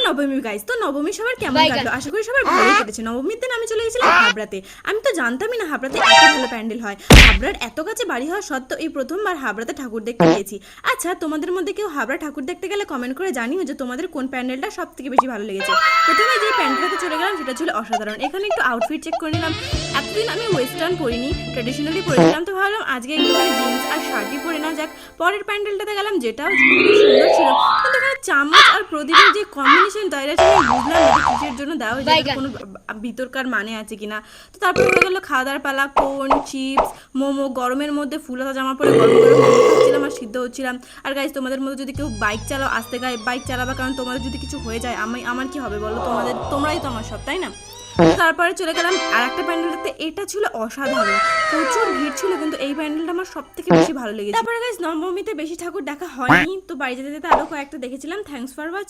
নবমী গাইস, তো নবমী সবার কেমন কাটলো? আশা করি সবার ভালোই কেটেছে। নবমীর দিন আমি চলে গেছিলাম হাবড়াতে। আমি তো জানতামই না হাবড়াতে এত ভালো প্যান্ডেল হয়। হাবড়ার এত কাছে বাড়ি হওয়া সত্ত্বেও এই প্রথমবার হাবড়াতে ঠাকুর দেখতে গিয়েছি। আচ্ছা, তোমাদের মধ্যে কেউ হাবড়া ঠাকুর দেখতে গেলে কমেন্ট করে জানিও যে তোমাদের কোন প্যান্ডেলটা সব থেকে বেশি ভালো লেগেছে। প্রথমে যে প্যান্ডেলটাতে চলে গেলাম সেটা ছিল অসাধারণ। এখানে একটু আউটফিট চেক করে নিলাম। এতদিন আমি ওয়েস্টার্ন পরিনি, ট্র্যাডিশনালি পরেছিলাম, তো ভাবলাম আজকে একটু জিন্স আর শার্টই পরে না যাক। পরের প্যান্ডেলটাতে গেলাম, যেটাও খুবই সুন্দর ছিল, কিন্তু এখানে চামচ আর প্রদীপের যে কম্বিনেশন তৈরি আছে আমি বুঝলাম না কিসের জন্য দেওয়া হয়েছে, কোনো ভিতরকার মানে আছে কিনা। তো তারপর হয়ে গেলো খাওয়া দাওয়ার পালা। কোন, চিপস, মোমো, গরমের মধ্যে ফুলহাতা জামা পরে গরম গরম মোমো খাচ্ছিলাম আর সিদ্ধ হচ্ছিলাম। আর গাইজ, তোমাদের মধ্যে যদি কেউ বাইক চালাও, আস্তে গায়ে বাইক চালাবা, কারণ তোমাদের যদি কিছু হয়ে যায় আমার কি হবে বলো? তোমরাই তো আমার সব, তাই না? তারপরে চলে গেলাম আর একটা প্যান্ডেলটাতে। এটা ছিল অসাধারণ, প্রচুর ভিড় ছিল, কিন্তু এই প্যান্ডেলটা আমার সব থেকে বেশি ভালো লেগেছে। তারপরে গাইজ, নবমীতে বেশি ঠাকুর দেখা হয়নি, তো বাড়ি যেতে যেতে আরো কয়েকটা দেখেছিলাম। Thanks for watching.